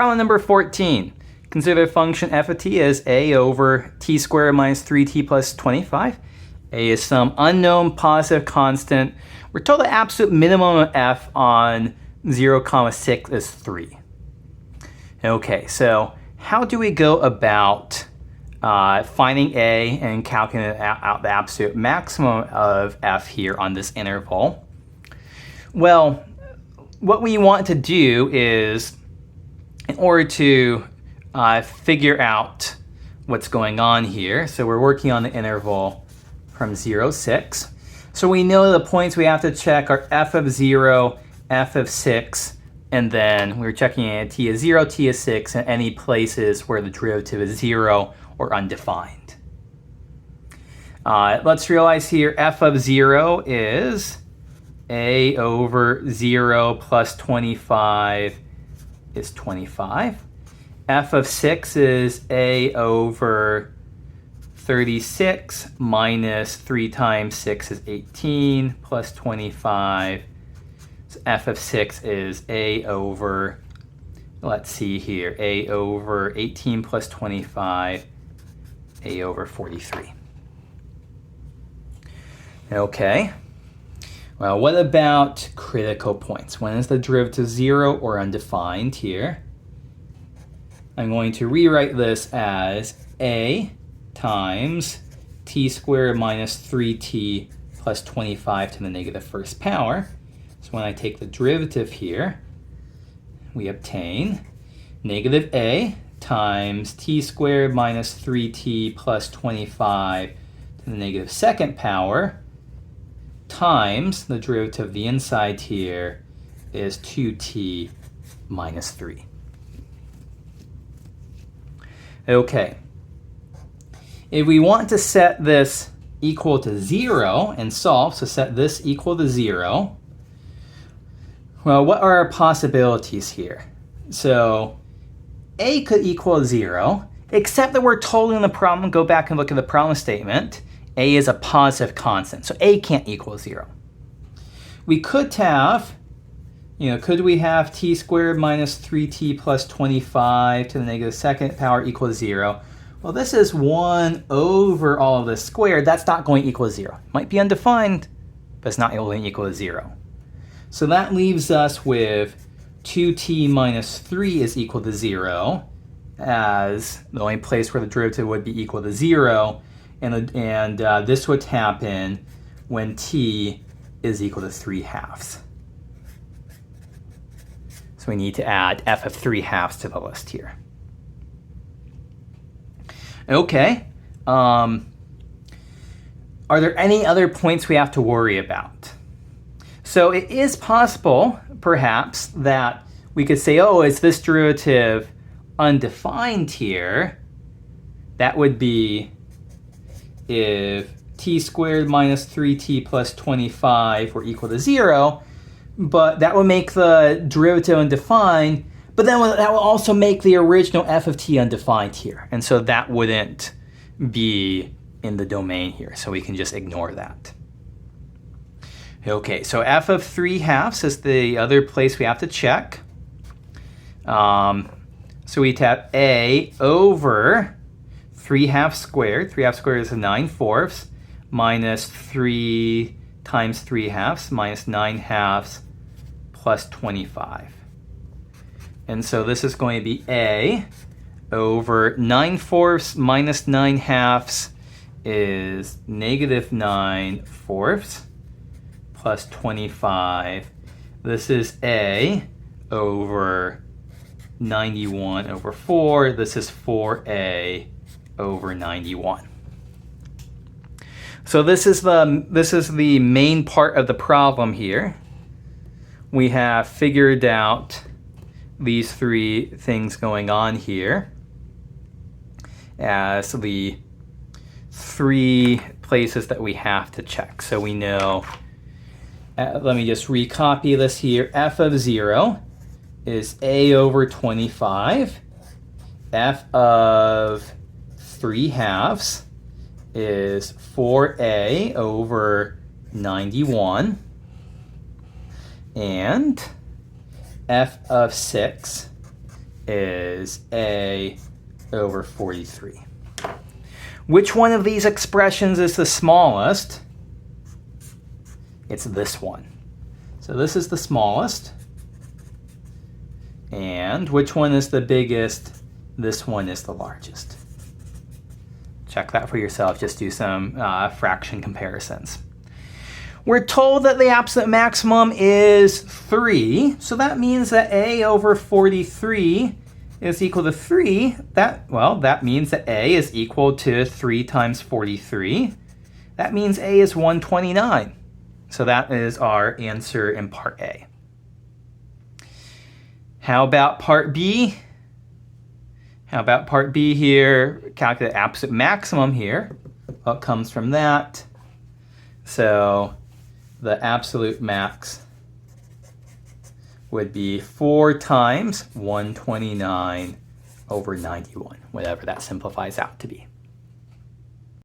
Problem number 14. Consider the function f of t as a over t squared minus 3t plus 25. A is some unknown positive constant. We're told the absolute minimum of f on 0, 6 is 3. Okay, so how do we go about finding a and calculating out the absolute maximum of f here on this interval? Well, what we want to do is, in order to figure out what's going on here, so we're working on the interval from 0, 6. So we know the points we have to check are f of 0, f of 6, and then we're checking at t is 0, t is 6, and any places where the derivative is 0 or undefined. Let's realize here f of 0 is a over 0 plus 25 is 25. F of 6 is a over 36 minus 3 times 6 is 18 plus 25. So f of 6 is a over, let's see here, a over 18 plus 25, a over 43. Okay. Well, what about critical points? When is the derivative 0 or undefined here? I'm going to rewrite this as a times t squared minus 3t plus 25 to the negative first power. So when I take the derivative here, we obtain negative a times t squared minus 3t plus 25 to the negative second power times the derivative of the inside here is 2t minus 3. Okay. If we want to set this equal to 0 and solve, so set this equal to 0, well, what are our possibilities here? So a could equal 0, except that we're told in the problem, go back and look at the problem statement, a is a positive constant, so a can't equal 0. We could have, could we have t squared minus 3t plus 25 to the negative second power equals 0? Well, this is 1 over all of this squared. That's not going to equal 0. It might be undefined, but it's not going to equal 0. So that leaves us with 2t minus 3 is equal to 0, as the only place where the derivative would be equal to 0. And this would happen when t is equal to 3/2. So we need to add f of 3/2 to the list here. Okay. Are there any other points we have to worry about? So it is possible, perhaps, that we could say, oh, is this derivative undefined here? That would be if t squared minus 3t plus 25 were equal to 0, but that would make the derivative undefined, but then that will also make the original f of t undefined here. And so that wouldn't be in the domain here, so we can just ignore that. Okay, so f of 3/2 is the other place we have to check. So we have a over 3/2 squared. 3/2 squared is 9/4 minus 3 times 3/2 minus 9/2 plus 25. And so this is going to be a over 9/4 minus 9/2 is negative 9/4 plus 25. This is a over 91 over 4. This is 4a over 91. So this is the main part of the problem here. We have figured out these three things going on here as the three places that we have to check. So we know, let me just recopy this here. F of 0 is a over 25. F of 3/2 is 4a over 91. And f of 6 is a over 43. Which one of these expressions is the smallest? It's this one. So this is the smallest. And which one is the biggest? This one is the largest. Check that for yourself. Just do some fraction comparisons. We're told that the absolute maximum is 3. So that means that a over 43 is equal to 3. That means that a is equal to 3 times 43. That means a is 129. So that is our answer in part A. How about part B? How about part B here? Calculate absolute maximum here. What comes from that? So the absolute max would be 4 times 129 over 91, whatever that simplifies out to be.